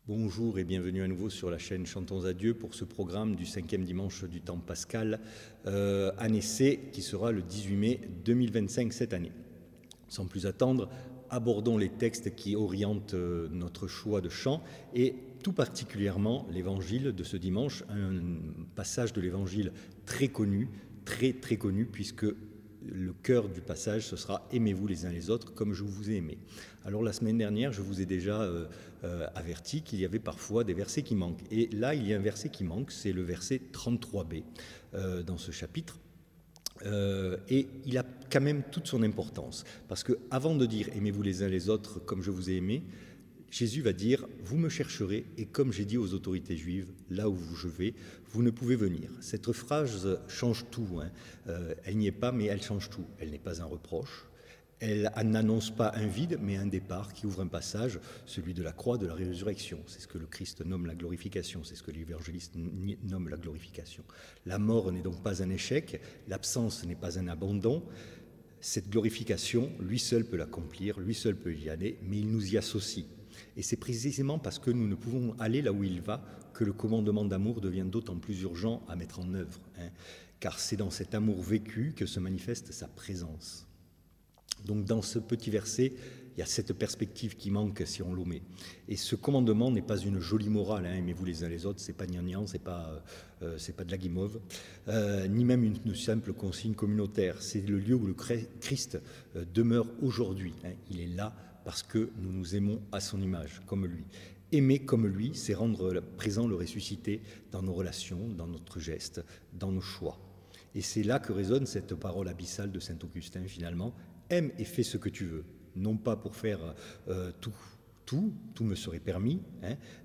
Bonjour et bienvenue à nouveau sur la chaîne Chantons à Dieu pour ce programme du 5e dimanche du temps pascal, année C, qui sera le 18 mai 2025 cette année. Sans plus attendre, abordons les textes qui orientent notre choix de chant et tout particulièrement l'évangile de ce dimanche, un passage de l'évangile très connu, très connu, puisque le cœur du passage, ce sera « Aimez-vous les uns les autres comme je vous ai aimé ». Alors la semaine dernière, je vous ai déjà averti qu'il y avait parfois des versets qui manquent. Et là, il y a un verset qui manque, c'est le verset 33b dans ce chapitre. Et il a quand même toute son importance. Parce qu'avant de dire « Aimez-vous les uns les autres comme je vous ai aimé », Jésus va dire « Vous me chercherez et comme j'ai dit aux autorités juives, là où je vais, vous ne pouvez venir ». Cette phrase change tout. Elle n'y est pas, mais elle change tout. Elle n'est pas un reproche. Elle n'annonce pas un vide, mais un départ qui ouvre un passage, celui de la croix, de la résurrection. C'est ce que le Christ nomme la glorification, c'est ce que l'évangéliste nomme la glorification. La mort n'est donc pas un échec, l'absence n'est pas un abandon. Cette glorification, lui seul peut l'accomplir, lui seul peut y aller, mais il nous y associe. Et c'est précisément parce que nous ne pouvons aller là où il va que le commandement d'amour devient d'autant plus urgent à mettre en œuvre. Car c'est dans cet amour vécu que se manifeste sa présence. Donc dans ce petit verset, il y a cette perspective qui manque si on l'omet. Et ce commandement n'est pas une jolie morale, aimez-vous les uns les autres, c'est pas gnangnan, c'est pas de la guimauve, ni même une simple consigne communautaire. C'est le lieu où le Christ demeure aujourd'hui. Il est là parce que nous nous aimons à son image, comme lui. Aimer comme lui, c'est rendre présent le ressuscité dans nos relations, dans notre geste, dans nos choix. Et c'est là que résonne cette parole abyssale de saint Augustin finalement. Aime et fais ce que tu veux, non pas pour faire tout me serait permis,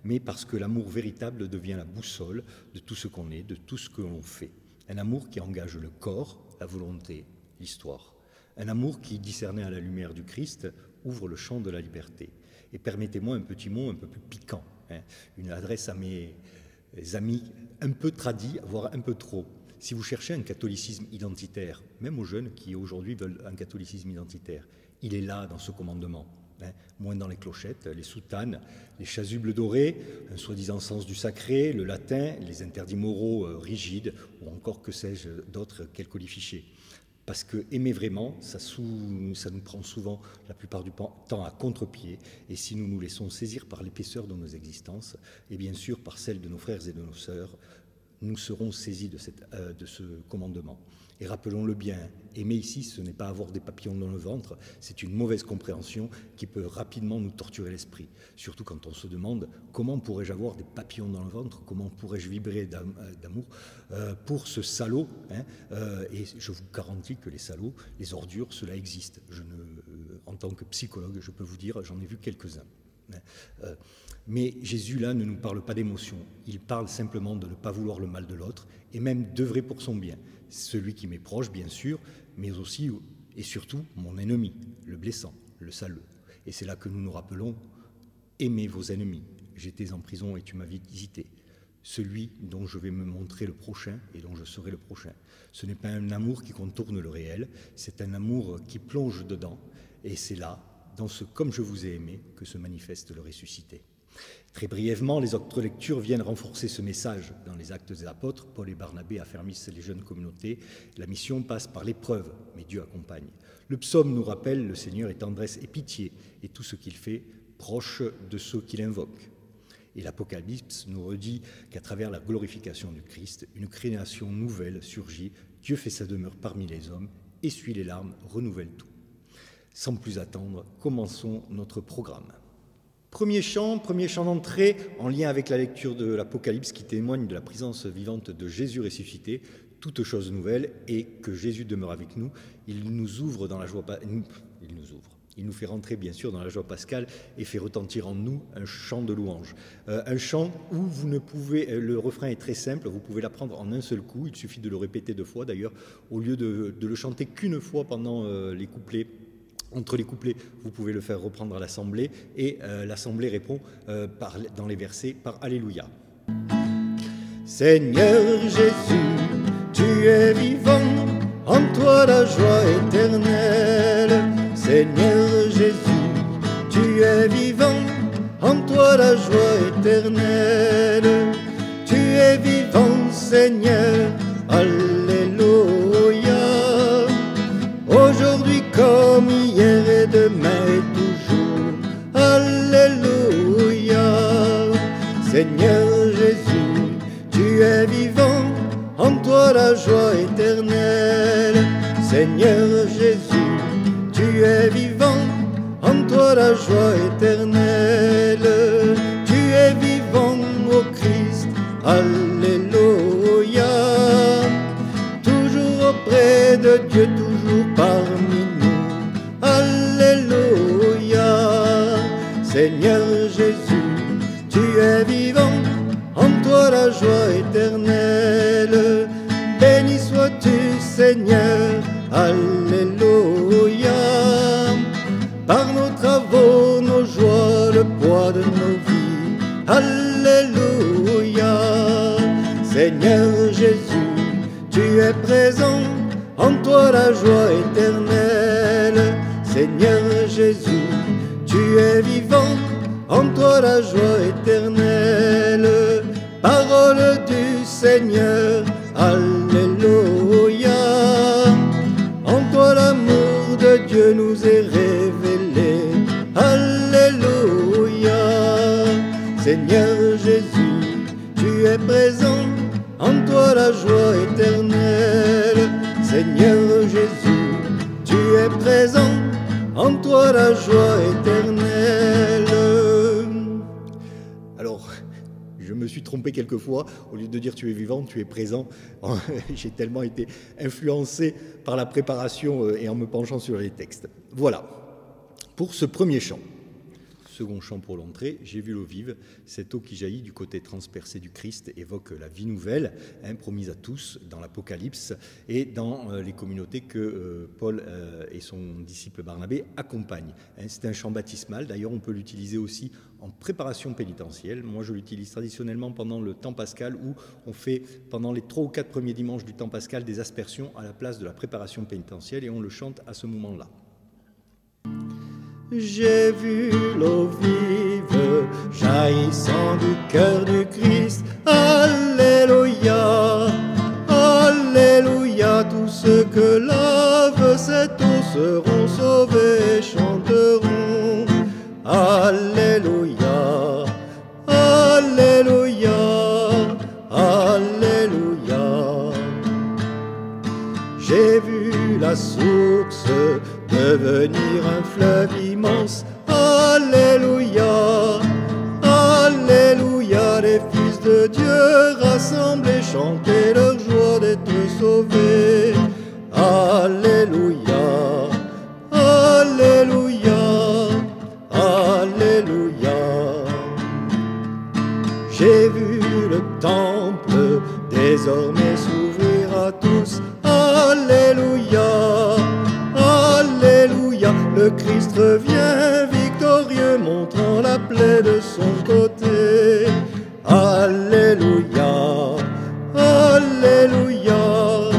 mais parce que l'amour véritable devient la boussole de tout ce qu'on est, de tout ce que l'on fait. Un amour qui engage le corps, la volonté, l'histoire. Un amour qui, discerné à la lumière du Christ, ouvre le champ de la liberté. Et permettez-moi un petit mot un peu plus piquant, une adresse à mes amis un peu tradis, voire un peu trop. Si vous cherchez un catholicisme identitaire, même aux jeunes qui aujourd'hui veulent un catholicisme identitaire, il est là dans ce commandement. Moins dans les clochettes, les soutanes, les chasubles dorées, un soi-disant sens du sacré, le latin, les interdits moraux rigides, ou encore que sais-je d'autres, quels colifichés. Parce que aimer vraiment, ça nous prend souvent, la plupart du temps, à contre-pied. Et si nous nous laissons saisir par l'épaisseur de nos existences, et bien sûr par celle de nos frères et de nos sœurs, nous serons saisis de ce commandement. Et rappelons-le bien, aimer ici, ce n'est pas avoir des papillons dans le ventre, c'est une mauvaise compréhension qui peut rapidement nous torturer l'esprit. Surtout quand on se demande comment pourrais-je avoir des papillons dans le ventre, comment pourrais-je vibrer d'amour pour ce salaud. Et je vous garantis que les salauds, les ordures, cela existe. En tant que psychologue, je peux vous dire, j'en ai vu quelques-uns. Mais Jésus, là, ne nous parle pas d'émotion. Il parle simplement de ne pas vouloir le mal de l'autre et même d'œuvrer pour son bien. Celui qui m'est proche, bien sûr, mais aussi et surtout mon ennemi, le blessant, le salaud. Et c'est là que nous nous rappelons « Aimez vos ennemis. J'étais en prison et tu m'as visité. Celui dont je vais me montrer le prochain et dont je serai le prochain. » Ce n'est pas un amour qui contourne le réel, c'est un amour qui plonge dedans. Et c'est là, dans ce « comme je vous ai aimé » que se manifeste le ressuscité. Très brièvement, les autres lectures viennent renforcer ce message. Dans les Actes des Apôtres, Paul et Barnabé affermissent les jeunes communautés. La mission passe par l'épreuve, mais Dieu accompagne. Le psaume nous rappelle le Seigneur est tendresse et pitié, et tout ce qu'il fait proche de ceux qu'il invoque. Et l'Apocalypse nous redit qu'à travers la glorification du Christ, une création nouvelle surgit. Dieu fait sa demeure parmi les hommes, essuie les larmes, renouvelle tout. Sans plus attendre, commençons notre programme. Premier chant d'entrée en lien avec la lecture de l'Apocalypse qui témoigne de la présence vivante de Jésus ressuscité, toute chose nouvelle, et que Jésus demeure avec nous. Il nous ouvre dans la joie, il nous fait rentrer bien sûr dans la joie pascale et fait retentir en nous un chant de louange. Un chant où vous ne pouvez, le refrain est très simple, vous pouvez l'apprendre en un seul coup, il suffit de le répéter 2 fois d'ailleurs, au lieu de le chanter qu'une fois pendant les couplets. Entre les couplets, vous pouvez le faire reprendre à l'Assemblée et l'Assemblée répond dans les versets par Alléluia. Seigneur Jésus, tu es vivant, en toi la joie éternelle. Seigneur Jésus, tu es vivant, en toi la joie éternelle. Tu es vivant, Seigneur, alléluia. Aujourd'hui comme hier et demain et toujours, alléluia. Seigneur Jésus, tu es vivant, en toi la joie éternelle. Seigneur Jésus, tu es vivant, en toi la joie éternelle. Tu es vivant, ô Christ, alléluia. Toujours auprès de Dieu, toujours parmi nous, alléluia. Seigneur Jésus, tu es vivant, en toi la joie éternelle. Béni sois-tu, Seigneur, alléluia. Par nos travaux, nos joies, le poids de nos vies, alléluia. Seigneur Jésus, tu es présent, en toi la joie éternelle. Seigneur Jésus, tu es vivant, en toi la joie éternelle. Parole du Seigneur, alléluia. En toi l'amour de Dieu nous est révélé, alléluia. Seigneur Jésus, tu es présent, en toi la joie éternelle. Seigneur Jésus, tu es présent, en toi la joie éternelle. Alors, je me suis trompé quelquefois, au lieu de dire tu es vivant, tu es présent. J'ai tellement été influencé par la préparation et en me penchant sur les textes. Voilà, pour ce premier chant. Second chant pour l'entrée, j'ai vu l'eau vive, cette eau qui jaillit du côté transpercé du Christ évoque la vie nouvelle, promise à tous dans l'Apocalypse et dans les communautés que Paul et son disciple Barnabé accompagnent. C'est un chant baptismal, d'ailleurs on peut l'utiliser aussi en préparation pénitentielle. Moi je l'utilise traditionnellement pendant le temps pascal où on fait pendant les 3 ou 4 premiers dimanches du temps pascal des aspersions à la place de la préparation pénitentielle et on le chante à ce moment-là. J'ai vu l'eau vive jaillissant du cœur du Christ. Alléluia, alléluia. Tous ceux que lave cette eau seront sauvés et chanteront. Alléluia, alléluia, alléluia. J'ai vu la source devenir un fleuve immense. Alléluia, alléluia. Les fils de Dieu rassemblés chantaient leur joie d'être sauvés. Alléluia, alléluia, alléluia. J'ai vu le temple désormais s'ouvrir à tous. Alléluia, alléluia. Le Christ revient victorieux, montrant la plaie de son côté. Alléluia, alléluia,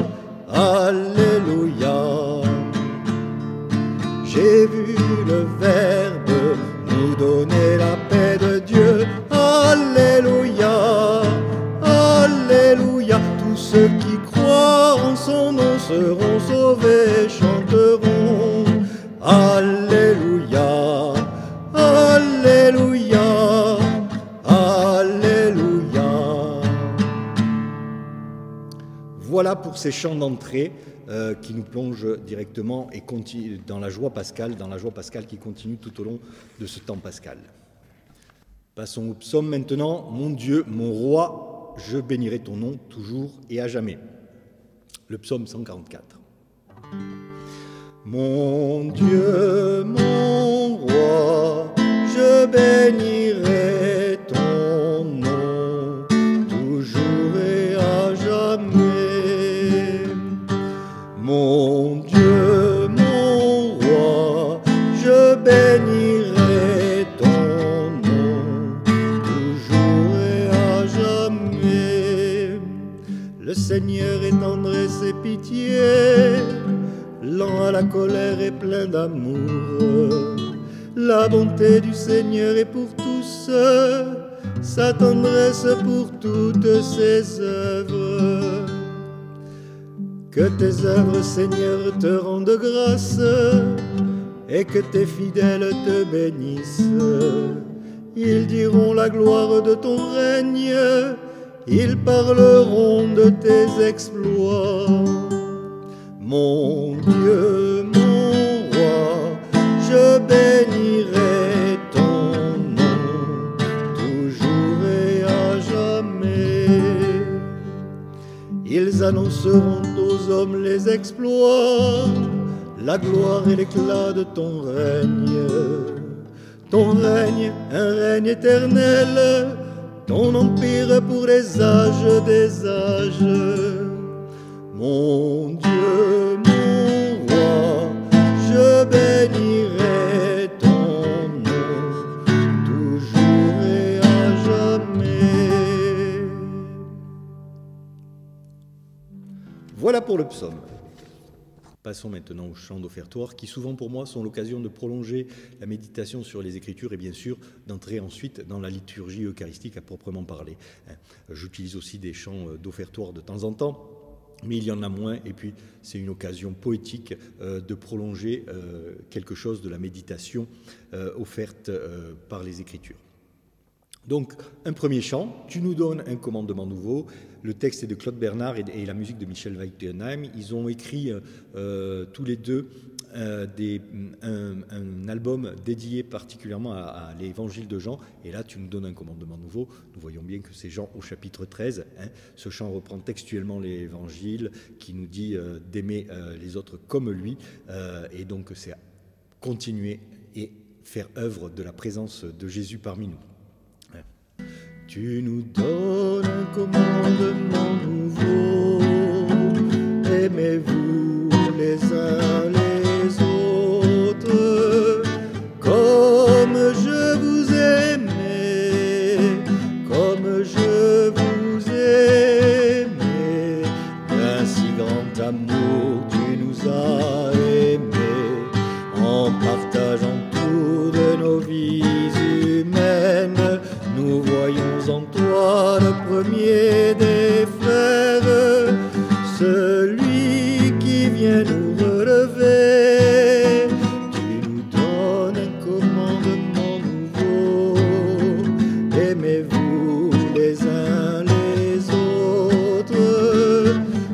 alléluia. J'ai vu le Verbe nous donner la paix de Dieu. Alléluia, alléluia. Tous ceux qui croient en son nom seront sauvés et chanteront. Alléluia, alléluia, alléluia. Voilà pour ces chants d'entrée qui nous plongent directement et dans la joie pascale qui continue tout au long de ce temps pascal. Passons au psaume maintenant. Mon Dieu, mon roi, je bénirai ton nom toujours et à jamais. Le psaume 144. Mon Dieu, mon roi, je bénirai ton nom toujours et à jamais. Mon Dieu, mon roi, je bénirai ton nom toujours et à jamais. Le Seigneur est tendresse et pitié, lent à la colère et plein d'amour. La bonté du Seigneur est pour tous, sa tendresse pour toutes ses œuvres. Que tes œuvres, Seigneur, te rendent grâce et que tes fidèles te bénissent. Ils diront la gloire de ton règne, ils parleront de tes exploits. Mon Dieu, mon roi, je bénirai ton nom, toujours et à jamais. Ils annonceront aux hommes les exploits, la gloire et l'éclat de ton règne. Ton règne, un règne éternel, ton empire pour les âges des âges. Mon Dieu, mon roi, je bénirai ton nom, toujours et à jamais. Voilà pour le psaume. Passons maintenant aux chants d'offertoire qui souvent pour moi sont l'occasion de prolonger la méditation sur les Écritures et bien sûr d'entrer ensuite dans la liturgie eucharistique à proprement parler. J'utilise aussi des chants d'offertoire de temps en temps, mais il y en a moins et puis c'est une occasion poétique de prolonger quelque chose de la méditation offerte par les Écritures. Donc, un premier chant, Tu nous donnes un commandement nouveau. Le texte est de Claude Bernard et la musique de Michel Weidenheim. Ils ont écrit tous les deux un album dédié particulièrement à l'évangile de Jean. Et là, Tu nous donnes un commandement nouveau. Nous voyons bien que c'est Jean au chapitre 13. Ce chant reprend textuellement l'évangile qui nous dit d'aimer les autres comme lui. Et donc, c'est continuer et faire œuvre de la présence de Jésus parmi nous. Tu nous donnes un commandement nouveau, aimez-vous les uns les autres, comme je vous aimais, comme je vous aimais, d'un si grand amour tu nous as aimés, en partageant tout de nos vies humaines. Nous voyons en toi le premier des frères, celui qui vient nous relever. Tu nous donnes un commandement nouveau, aimez-vous les uns les autres,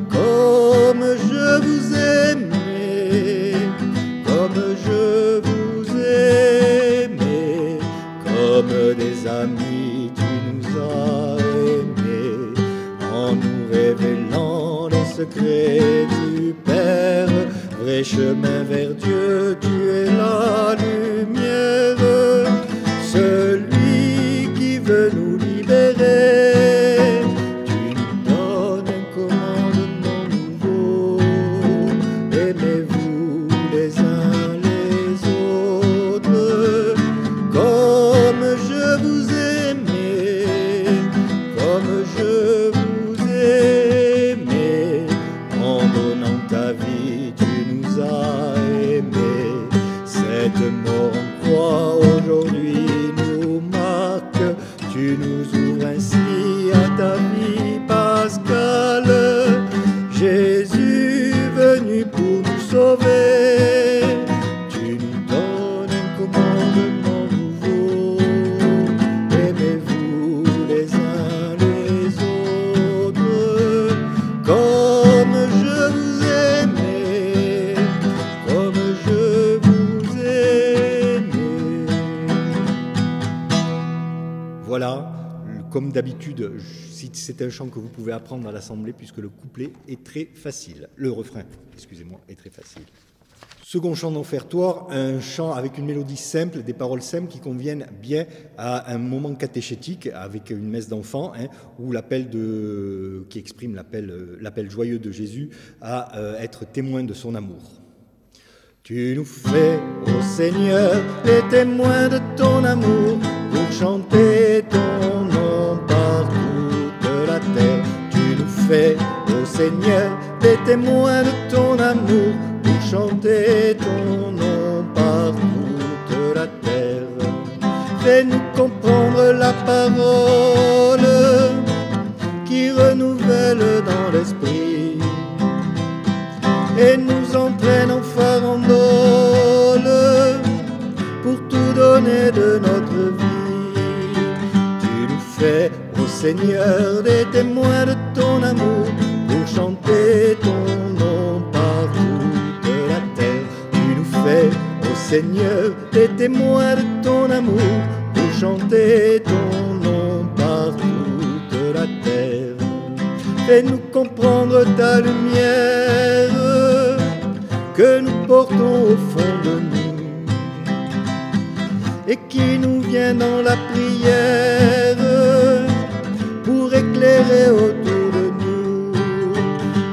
comme je vous aimais, comme je vous aimais, comme des amis. Secret du Père, vrai chemin vers Dieu, tu es la lumière, celui qui veut nous libérer. Tu nous donnes un commandement nouveau, aimez-vous les uns les autres, comme je vous aimais, comme je vous aimais. En donnant ta vie, tu nous as aimés. Cette mort en croix aujourd'hui nous marque. Tu nous ouvres ainsi à ta vie pascale. Jésus venu pour nous sauver. Tu nous donnes un commandement nouveau. Aimez-vous les uns les autres, comme je vous aimais, comme je vous aimais. Voilà, comme d'habitude, c'est un chant que vous pouvez apprendre à l'assemblée puisque le couplet est très facile. Le refrain, excusez-moi, est très facile. Second chant d'offertoire, un chant avec une mélodie simple, des paroles simples qui conviennent bien à un moment catéchétique avec une messe d'enfants, où qui exprime l'appel joyeux de Jésus à être témoin de son amour. Tu nous fais, ô Seigneur, les témoins de ton amour, pour chanter ton nom par toute la terre. Tu nous fais, ô Seigneur, les témoins de ton amour, pour chanter ton nom par toute la terre. Fais-nous comprendre qui renouvelle dans l'esprit et nous entraîne en farandole pour tout donner de notre vie. Tu nous fais, ô Seigneur, des témoins de ton amour pour chanter ton nom par toute la terre. Tu nous fais, ô Seigneur, des témoins de ton amour pour chanter ton nom par toute la terre. Fais-nous comprendre ta lumière que nous portons au fond de nous et qui nous vient dans la prière pour éclairer autour de nous.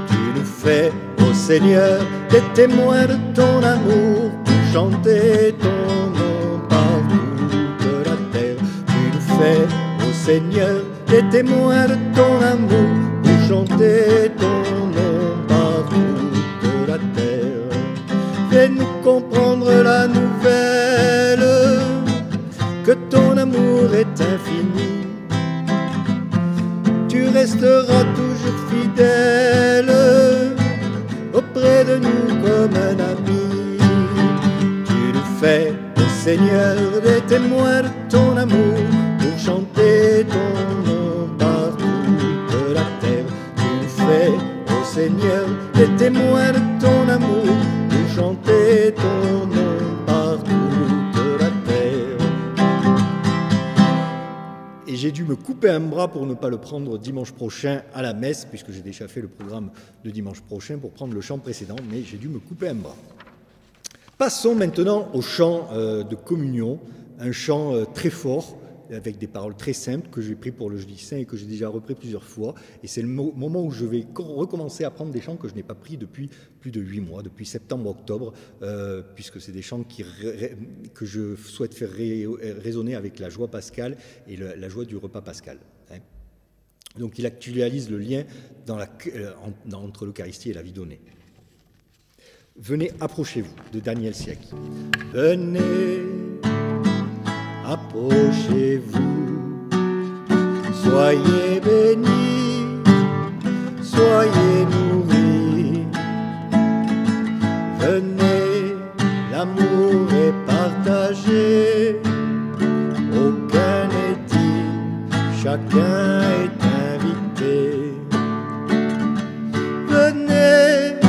Tu nous fais, ô Seigneur, des témoins de ton amour pour chanter ton nom par toute la terre. Tu nous fais, ô Seigneur, des témoins de ton amour pour chanter ton nom par toute la terre. Fais-nous comprendre la nouvelle que ton amour est infini. Tu resteras toujours fidèle auprès de nous comme un ami. Tu nous fais, ô Seigneur, des témoins de ton amour pour chanter ton nom par toute la terre. Tu nous fais, ô Seigneur, des témoins de ton amour pour chanter ton nom par toute la terre. Et j'ai dû me couper un bras pour ne pas le prendre dimanche prochain à la messe, puisque j'ai déjà fait le programme de dimanche prochain pour prendre le chant précédent, mais j'ai dû me couper un bras. Passons maintenant au chant de communion, un chant très fort, avec des paroles très simples que j'ai pris pour le Jeudi Saint et que j'ai déjà repris plusieurs fois. Et c'est le moment où je vais recommencer à prendre des chants que je n'ai pas pris depuis plus de 8 mois, depuis septembre-octobre, puisque c'est des chants que je souhaite faire résonner avec la joie pascale et la joie du repas pascal. Hein. Donc il actualise le lien entre l'Eucharistie et la vie donnée. Venez, approchez-vous, de Daniel Siaki. Venez, approchez-vous, soyez bénis, soyez nourris. Venez, l'amour est partagé, aucun n'est digne, chacun est invité. Venez,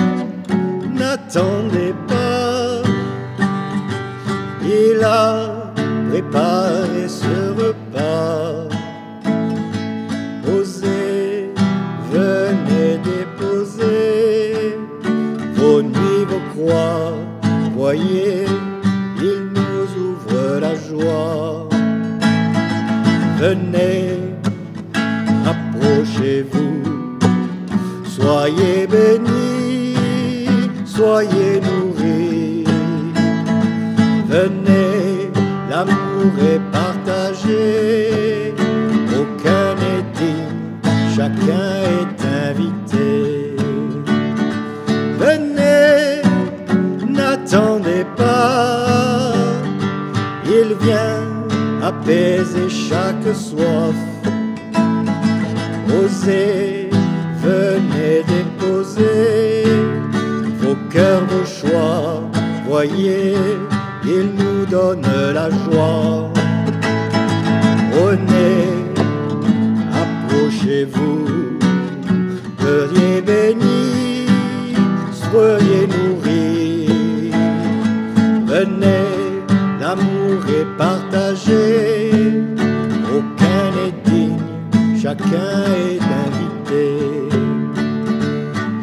n'attendez pas, il a préparez ce repas. Osez, venez déposer vos nuits, vos croix. Voyez, il nous ouvre la joie. Venez, approchez-vous, soyez bénis, soyez nourris. Venez, l'amour est partagé, aucun n'est digne, chacun est invité. Venez, n'attendez pas, il vient apaiser chaque soif. Osez, venez déposer vos cœurs, vos choix. Voyez, il nous donne la joie. Venez, approchez-vous, soyez bénis, soyez nourris. Venez, l'amour est partagé, aucun n'est digne, chacun est invité.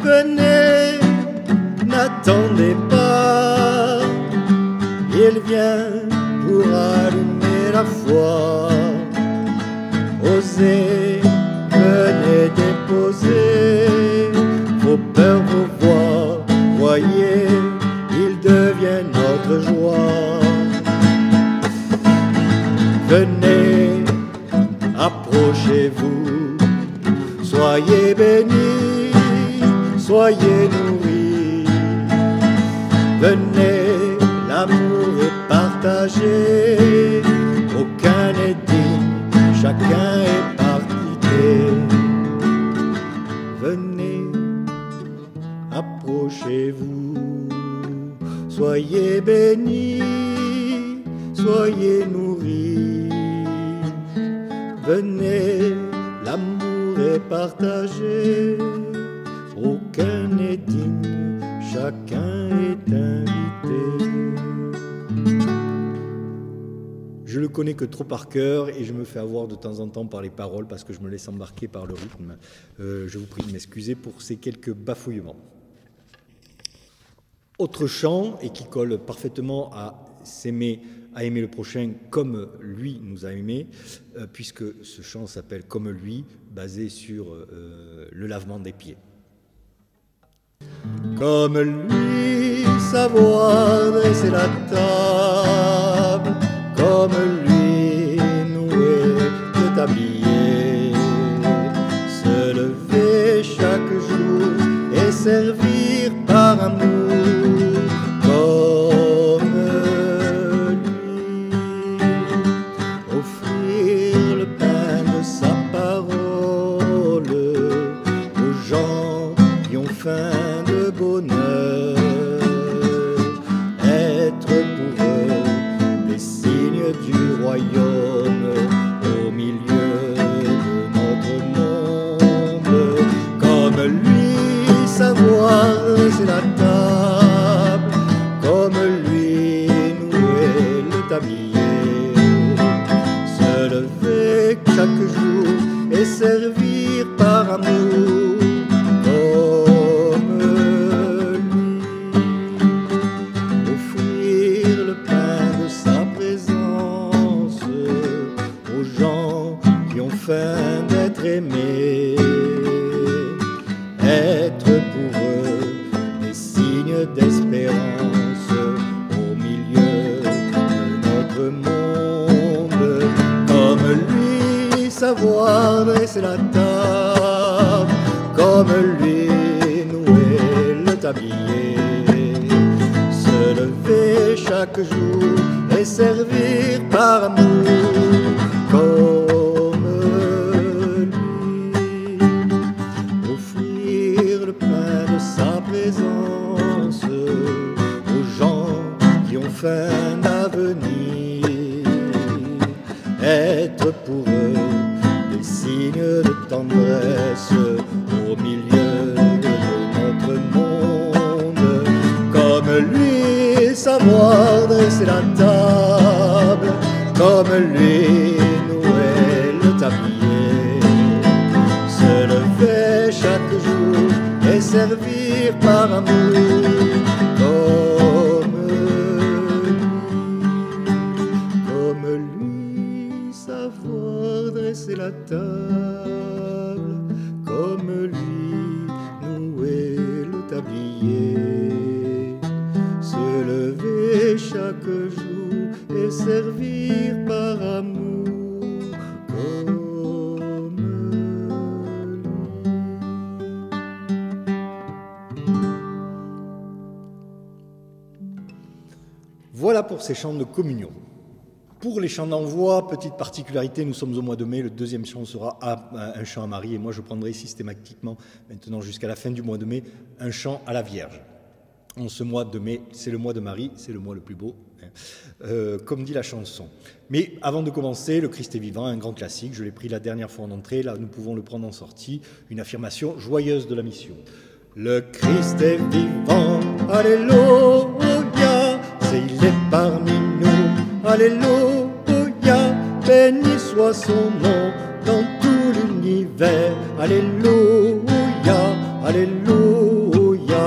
Venez, n'attendez pas, il vient pour allumer la foi. Osez, venez déposer vos peurs, vos voix. Voyez, il devient notre joie. Venez, approchez-vous, soyez bénis, soyez nourris. Venez, l'amour est partagé, aucun n'est digne, chacun est chez vous. Soyez bénis, soyez nourris. Venez, l'amour est partagé. Aucun n'est digne, chacun est invité. Je le connais que trop par cœur et je me fais avoir de temps en temps par les paroles parce que je me laisse embarquer par le rythme. Je vous prie de m'excuser pour ces quelques bafouillements. Autre chant, et qui colle parfaitement à s'aimer, à aimer le prochain comme lui nous a aimés, puisque ce chant s'appelle Comme lui, basé sur le lavement des pieds. Comme lui, savoir dresser la table, comme lui, nouer le tablier, se lever chaque jour et servir par amour, comme lui, offrir le pain de sa parole aux gens qui ont faim de bonheur, être pour eux des signes du royaume au milieu de notre monde. Comme lui, savoir dresser la table, comme lui, nouer le tablier, se lever chaque jour et servir par amour, comme lui, offrir le pain de sa présence aux gens qui ont faim d'être aimés, être pour eux des signes d'espérance au milieu de notre monde. Comme lui, savoir dresser la table, comme lui, nouer le tablier, se lever chaque jour et servir par amour, comme lui, offrir le pain de sa présence aux gens qui ont faim d'avenir, être pour eux des signes de tendresse au milieu de notre monde. Comme lui, savoir dresser la table, comme lui, nouer le tablier, se lever chaque jour et servir par amour, comme lui, savoir dresser la table, comme lui, nouer le tablier, se lever chaque jour et servir par amour, comme lui. Voilà pour ces chants de communion. Pour les chants d'envoi, petite particularité, nous sommes au mois de mai, le deuxième chant sera un chant à Marie, et moi je prendrai systématiquement, maintenant jusqu'à la fin du mois de mai, un chant à la Vierge. En ce mois de mai, c'est le mois de Marie, c'est le mois le plus beau, comme dit la chanson. Mais avant de commencer, le Christ est vivant, un grand classique, je l'ai pris la dernière fois en entrée, là nous pouvons le prendre en sortie, une affirmation joyeuse de la mission. Le Christ est vivant, alléluia, il est parmi nous, alléluia, béni soit son nom dans tout l'univers, alléluia, alléluia.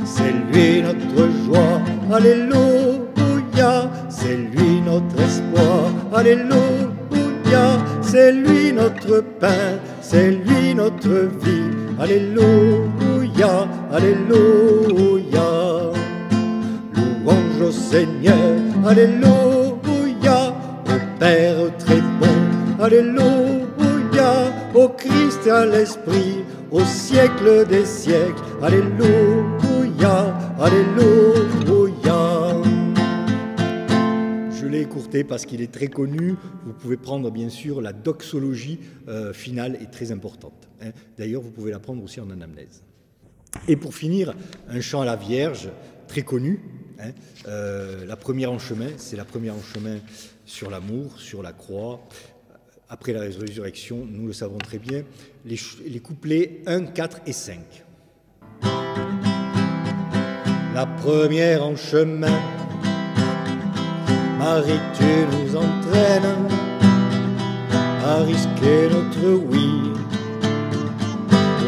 C'est lui notre joie, alléluia, c'est lui notre espoir, alléluia, c'est lui notre pain, c'est lui notre vie, alléluia, alléluia. Louange au Seigneur, alléluia, au Père très bon, alléluia, au Christ et à l'Esprit, au siècle des siècles, alléluia, alléluia. Je l'ai écourté parce qu'il est très connu, vous pouvez prendre bien sûr la doxologie finale est très importante. D'ailleurs, vous pouvez la prendre aussi en anamnèse. Et pour finir, un chant à la Vierge, très connu, hein, la première en chemin, c'est la première en chemin sur l'amour, sur la croix. Après la résurrection, nous le savons très bien, les couplets 1, 4 et 5. La première en chemin, Marie, tu nous entraînes à risquer notre oui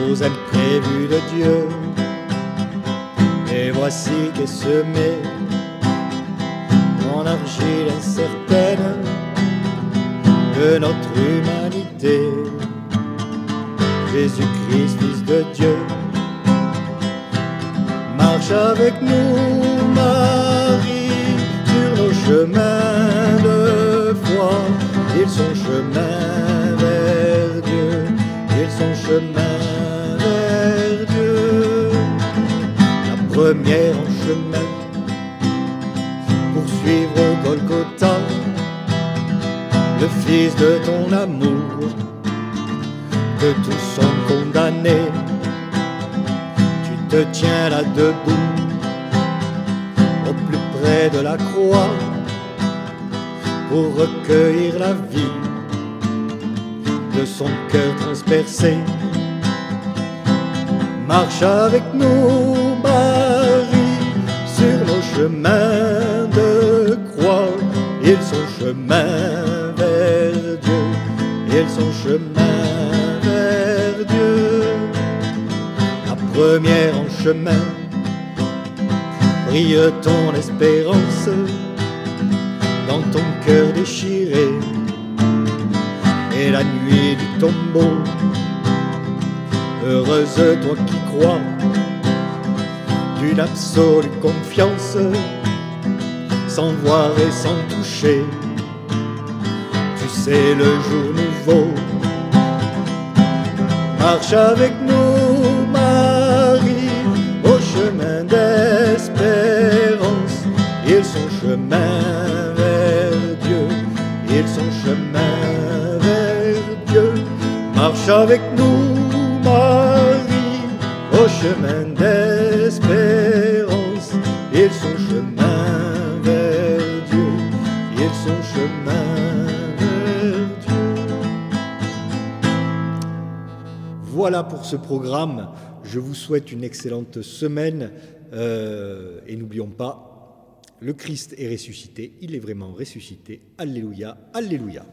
aux imprévus de Dieu. Et voici qu'est semé en argile incertaine de notre humanité. Jésus-Christ, Fils de Dieu, marche avec nous, Marie, sur nos chemins de foi. Ils sont chemin vers Dieu, ils sont chemin vers Dieu. La première en chemin pour suivre Golgotha, le Fils de ton amour, que tous sont condamnés. Tu te tiens là debout, au plus près de la croix, pour recueillir la vie de son cœur transpercé. Marche avec nous, Marie, sur nos chemins de croix. Ils sont chemin vers Dieu, ils sont chemin vers Dieu. La première en chemin, brille ton espérance dans ton cœur déchiré. Et la nuit du tombeau, heureuse toi qui crois d'une absolue confiance, sans voir et sans toucher. Tu sais le jour nouveau. Marche avec nous, Marie, au chemin d'espérance. Ils sont chemin vers Dieu, ils sont chemin vers Dieu. Marche avec nous, Marie, au chemin d'espérance. Ils sont chemin vers Dieu, ils sont chemin vers Dieu. Voilà pour ce programme. Je vous souhaite une excellente semaine et n'oublions pas, le Christ est ressuscité, il est vraiment ressuscité. Alléluia, alléluia.